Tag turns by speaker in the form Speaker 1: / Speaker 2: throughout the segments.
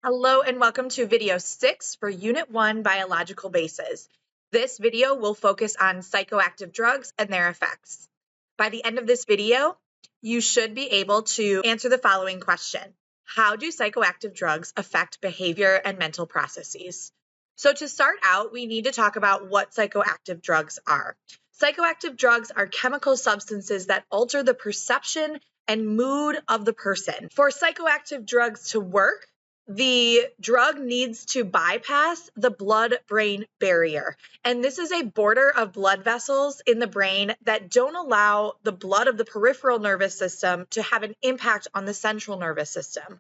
Speaker 1: Hello and welcome to video 6 for Unit 1 Biological Bases. This video will focus on psychoactive drugs and their effects. By the end of this video, you should be able to answer the following question. How do psychoactive drugs affect behavior and mental processes? So to start out, we need to talk about what psychoactive drugs are. Psychoactive drugs are chemical substances that alter the perception and mood of the person. For psychoactive drugs to work, the drug needs to bypass the blood-brain barrier. And this is a border of blood vessels in the brain that don't allow the blood of the peripheral nervous system to have an impact on the central nervous system.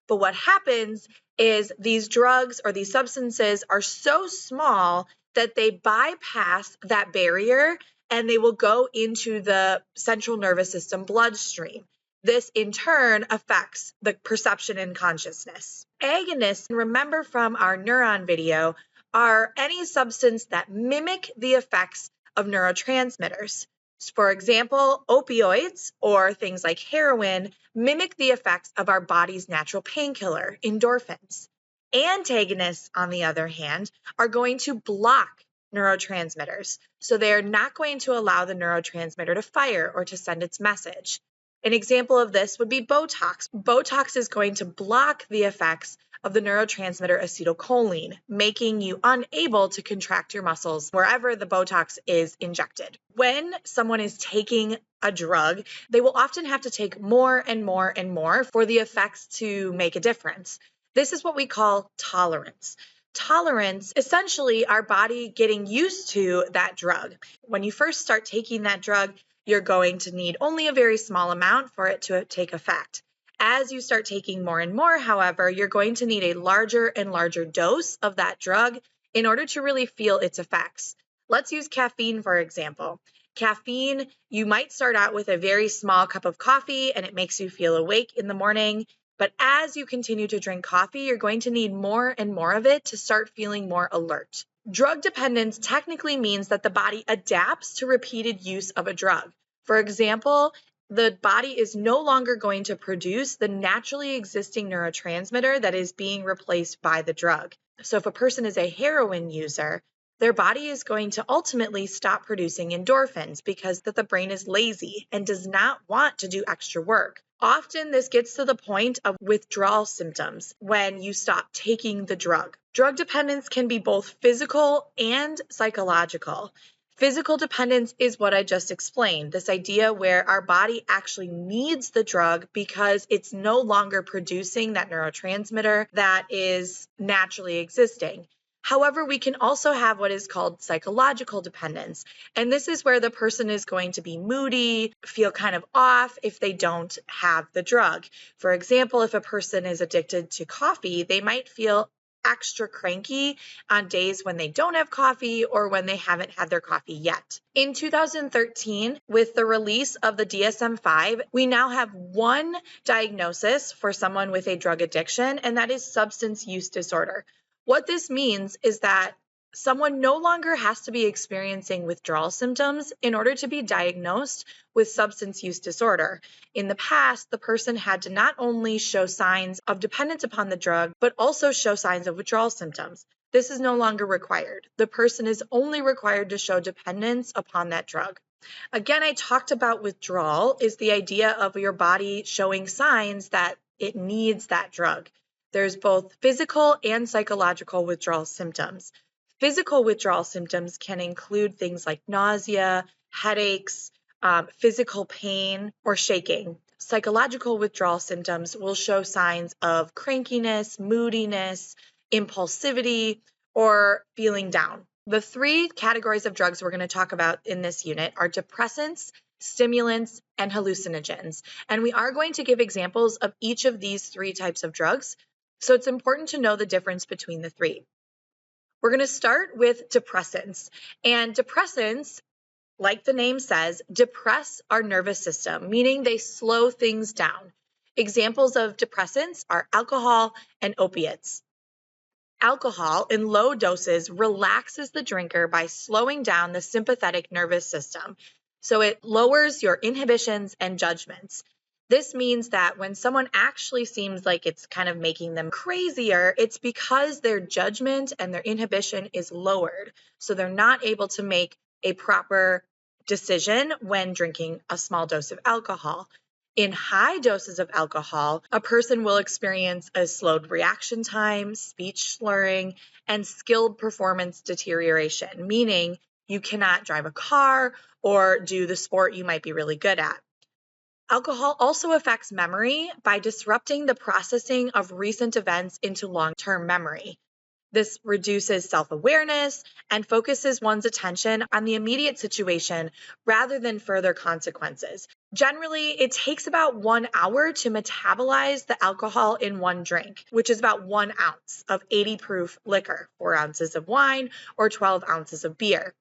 Speaker 1: But what happens is these drugs or these substances are so small that they bypass that barrier and they will go into the central nervous system bloodstream. This in turn affects the perception and consciousness. Agonists, remember from our neuron video, are any substance that mimic the effects of neurotransmitters. For example, opioids or things like heroin mimic the effects of our body's natural painkiller, endorphins. Antagonists, on the other hand, are going to block neurotransmitters. So they are not going to allow the neurotransmitter to fire or to send its message. An example of this would be Botox. Botox is going to block the effects of the neurotransmitter acetylcholine, making you unable to contract your muscles wherever the Botox is injected. When someone is taking a drug, they will often have to take more and more and more for the effects to make a difference. This is what we call tolerance. Tolerance, essentially our body getting used to that drug. When you first start taking that drug, you're going to need only a very small amount for it to take effect. As you start taking more and more, however, you're going to need a larger and larger dose of that drug in order to really feel its effects. Let's use caffeine, for example. Caffeine, you might start out with a very small cup of coffee and it makes you feel awake in the morning. But as you continue to drink coffee, you're going to need more and more of it to start feeling more alert. Drug dependence technically means that the body adapts to repeated use of a drug. For example, the body is no longer going to produce the naturally existing neurotransmitter that is being replaced by the drug. So if a person is a heroin user, their body is going to ultimately stop producing endorphins because the brain is lazy and does not want to do extra work. Often this gets to the point of withdrawal symptoms when you stop taking the drug. Drug dependence can be both physical and psychological. Physical dependence is what I just explained, this idea where our body actually needs the drug because it's no longer producing that neurotransmitter that is naturally existing. However, we can also have what is called psychological dependence. And this is where the person is going to be moody, feel kind of off if they don't have the drug. For example, if a person is addicted to coffee, they might feel extra cranky on days when they don't have coffee or when they haven't had their coffee yet. In 2013, with the release of the DSM-5, we now have one diagnosis for someone with a drug addiction, and that is substance use disorder. What this means is that someone no longer has to be experiencing withdrawal symptoms in order to be diagnosed with substance use disorder. In the past, the person had to not only show signs of dependence upon the drug, but also show signs of withdrawal symptoms. This is no longer required. The person is only required to show dependence upon that drug. Again, I talked about withdrawal is the idea of your body showing signs that it needs that drug. There's both physical and psychological withdrawal symptoms. Physical withdrawal symptoms can include things like nausea, headaches, physical pain, or shaking. Psychological withdrawal symptoms will show signs of crankiness, moodiness, impulsivity, or feeling down. The three categories of drugs we're going to talk about in this unit are depressants, stimulants, and hallucinogens. And we are going to give examples of each of these three types of drugs. So it's important to know the difference between the three. We're going to start with depressants. And depressants, like the name says, depress our nervous system, meaning they slow things down. Examples of depressants are alcohol and opiates. Alcohol in low doses relaxes the drinker by slowing down the sympathetic nervous system. So it lowers your inhibitions and judgments. This means that when someone actually seems like it's kind of making them crazier, it's because their judgment and their inhibition is lowered. So they're not able to make a proper decision when drinking a small dose of alcohol. In high doses of alcohol, a person will experience a slowed reaction time, speech slurring, and skilled performance deterioration, meaning you cannot drive a car or do the sport you might be really good at. Alcohol also affects memory by disrupting the processing of recent events into long-term memory. This reduces self-awareness and focuses one's attention on the immediate situation rather than further consequences. Generally, it takes about 1 hour to metabolize the alcohol in one drink, which is about 1 ounce of 80 proof liquor, 4 ounces of wine, or 12 ounces of beer.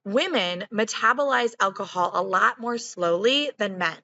Speaker 1: Women metabolize alcohol a lot more slowly than men.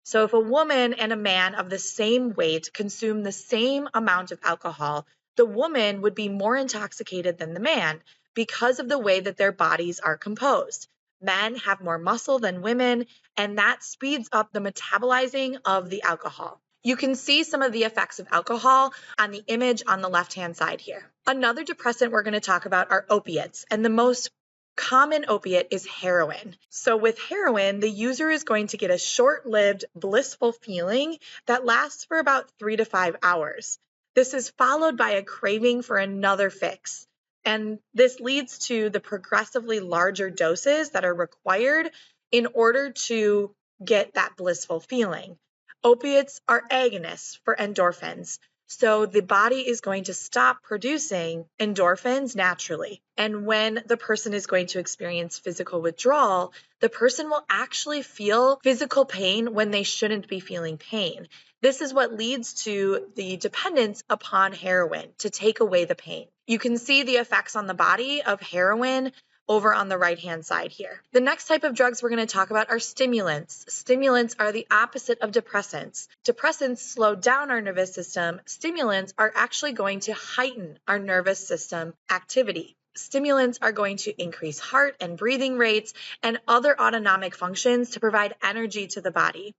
Speaker 1: So if a woman and a man of the same weight consume the same amount of alcohol, the woman would be more intoxicated than the man because of the way that their bodies are composed. Men have more muscle than women, and that speeds up the metabolizing of the alcohol. You can see some of the effects of alcohol on the image on the left-hand side here. Another depressant we're going to talk about are opiates, and the most common opiate is heroin. So with heroin, the user is going to get a short-lived, blissful feeling that lasts for about 3 to 5 hours. This is followed by a craving for another fix. And this leads to the progressively larger doses that are required in order to get that blissful feeling. Opiates are agonists for endorphins. So the body is going to stop producing endorphins naturally. And when the person is going to experience physical withdrawal, the person will actually feel physical pain when they shouldn't be feeling pain. This is what leads to the dependence upon heroin to take away the pain. You can see the effects on the body of heroin over on the right-hand side here. The next type of drugs we're going to talk about are stimulants. Stimulants are the opposite of depressants. Depressants slow down our nervous system. Stimulants are actually going to heighten our nervous system activity. Stimulants are going to increase heart and breathing rates and other autonomic functions to provide energy to the body.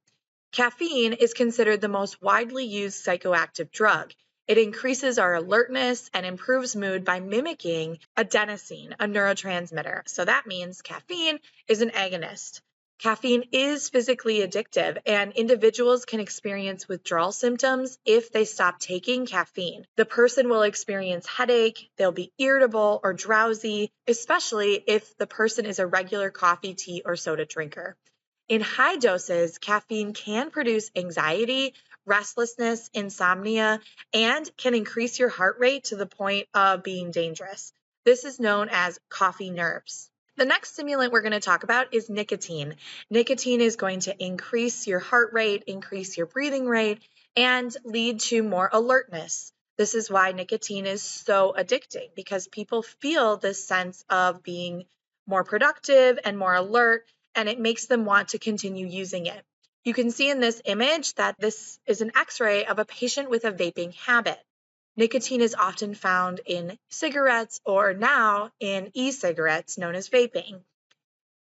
Speaker 1: Caffeine is considered the most widely used psychoactive drug. It increases our alertness and improves mood by mimicking adenosine, a neurotransmitter. So that means caffeine is an agonist. Caffeine is physically addictive, and individuals can experience withdrawal symptoms if they stop taking caffeine. The person will experience headache, they'll be irritable or drowsy, especially if the person is a regular coffee, tea, or soda drinker. In high doses, caffeine can produce anxiety, restlessness, insomnia, and can increase your heart rate to the point of being dangerous. This is known as coffee nerves. The next stimulant we're going to talk about is nicotine. Nicotine is going to increase your heart rate, increase your breathing rate, and lead to more alertness. This is why nicotine is so addicting, because people feel this sense of being more productive and more alert, and it makes them want to continue using it. You can see in this image that this is an X-ray of a patient with a vaping habit. Nicotine is often found in cigarettes or now in e-cigarettes known as vaping.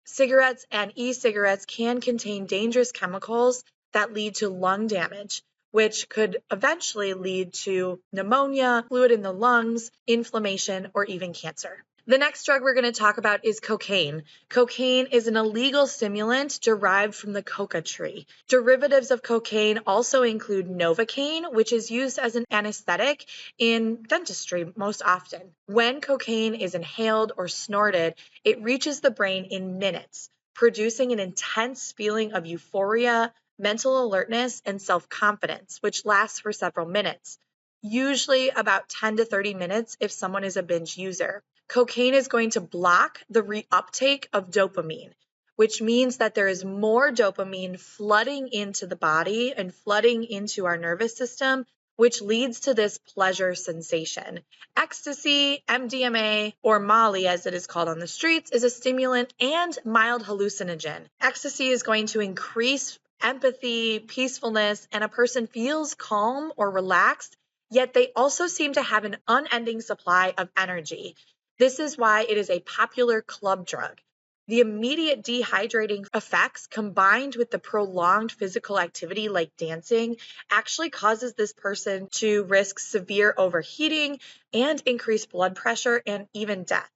Speaker 1: Cigarettes and e-cigarettes can contain dangerous chemicals that lead to lung damage, which could eventually lead to pneumonia, fluid in the lungs, inflammation, or even cancer. The next drug we're going to talk about is cocaine. Cocaine is an illegal stimulant derived from the coca tree. Derivatives of cocaine also include Novocaine, which is used as an anesthetic in dentistry most often. When cocaine is inhaled or snorted, it reaches the brain in minutes, producing an intense feeling of euphoria, mental alertness, and self-confidence, which lasts for several minutes, usually about 10 to 30 minutes if someone is a binge user. Cocaine is going to block the reuptake of dopamine, which means that there is more dopamine flooding into the body and flooding into our nervous system, which leads to this pleasure sensation. Ecstasy, MDMA, or Molly as it is called on the streets, is a stimulant and mild hallucinogen. Ecstasy is going to increase empathy, peacefulness, and a person feels calm or relaxed, yet they also seem to have an unending supply of energy. This is why it is a popular club drug. The immediate dehydrating effects combined with the prolonged physical activity like dancing actually causes this person to risk severe overheating and increased blood pressure and even death.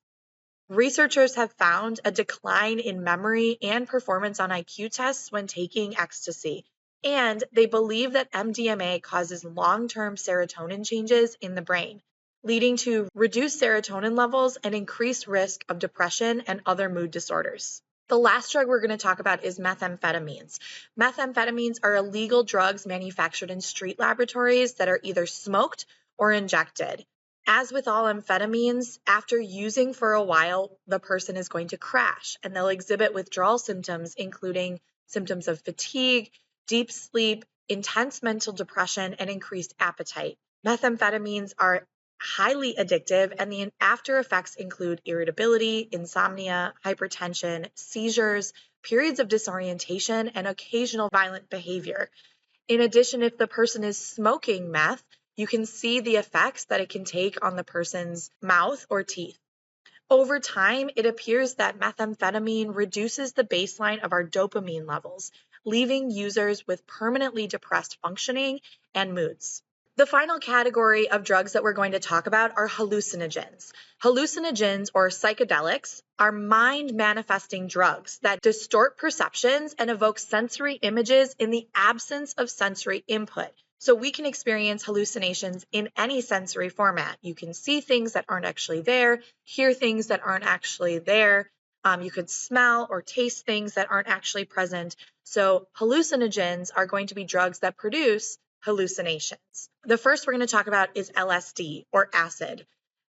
Speaker 1: Researchers have found a decline in memory and performance on IQ tests when taking ecstasy, and they believe that MDMA causes long-term serotonin changes in the brain, leading to reduced serotonin levels and increased risk of depression and other mood disorders. The last drug we're going to talk about is methamphetamines. Methamphetamines are illegal drugs manufactured in street laboratories that are either smoked or injected. As with all amphetamines, after using for a while, the person is going to crash and they'll exhibit withdrawal symptoms, including symptoms of fatigue, deep sleep, intense mental depression, and increased appetite. Methamphetamines are highly addictive, and the after effects include irritability, insomnia, hypertension, seizures, periods of disorientation, and occasional violent behavior. In addition, if the person is smoking meth, you can see the effects that it can take on the person's mouth or teeth. Over time, it appears that methamphetamine reduces the baseline of our dopamine levels, leaving users with permanently depressed functioning and moods. The final category of drugs that we're going to talk about are hallucinogens. Hallucinogens, or psychedelics, are mind-manifesting drugs that distort perceptions and evoke sensory images in the absence of sensory input. So we can experience hallucinations in any sensory format. You can see things that aren't actually there, hear things that aren't actually there. You could smell or taste things that aren't actually present. So hallucinogens are going to be drugs that produce hallucinations. The first we're going to talk about is LSD, or acid.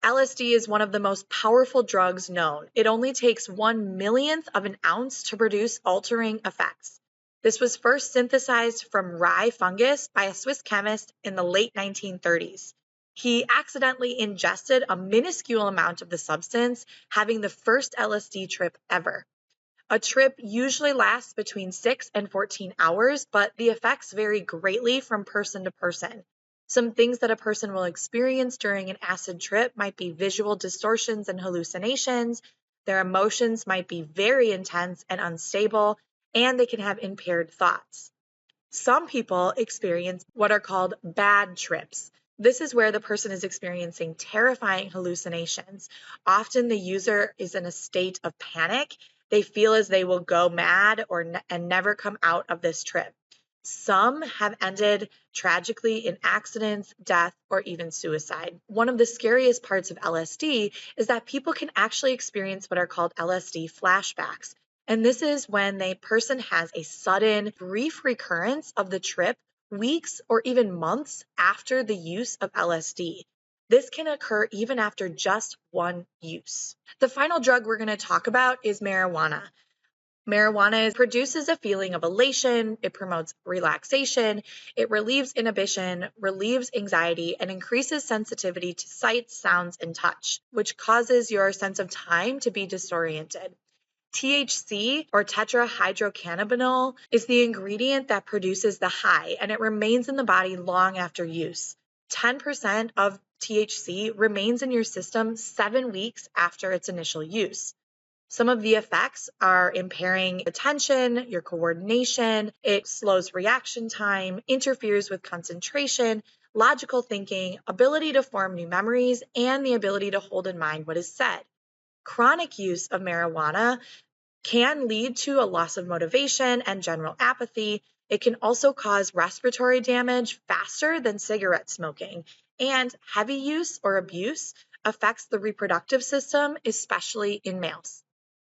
Speaker 1: LSD is one of the most powerful drugs known. It only takes 1/1,000,000th of an ounce to produce altering effects. This was first synthesized from rye fungus by a Swiss chemist in the late 1930s. He accidentally ingested a minuscule amount of the substance, having the first LSD trip ever. A trip usually lasts between 6 and 14 hours, but the effects vary greatly from person to person. Some things that a person will experience during an acid trip might be visual distortions and hallucinations. Their emotions might be very intense and unstable, and they can have impaired thoughts. Some people experience what are called bad trips. This is where the person is experiencing terrifying hallucinations. Often the user is in a state of panic. They feel as they will go mad and never come out of this trip. Some have ended tragically in accidents, death, or even suicide. One of the scariest parts of LSD is that people can actually experience what are called LSD flashbacks. And this is when the person has a sudden, brief recurrence of the trip weeks or even months after the use of LSD. This can occur even after just one use. The final drug we're going to talk about is marijuana. Marijuana produces a feeling of elation, it promotes relaxation, it relieves inhibition, relieves anxiety, and increases sensitivity to sights, sounds, and touch, which causes your sense of time to be disoriented. THC, or tetrahydrocannabinol, is the ingredient that produces the high, and it remains in the body long after use. 10% of THC remains in your system 7 weeks after its initial use. Some of the effects are impairing attention, your coordination, it slows reaction time, interferes with concentration, logical thinking, ability to form new memories, and the ability to hold in mind what is said. Chronic use of marijuana can lead to a loss of motivation and general apathy. It can also cause respiratory damage faster than cigarette smoking. And heavy use or abuse affects the reproductive system, especially in males.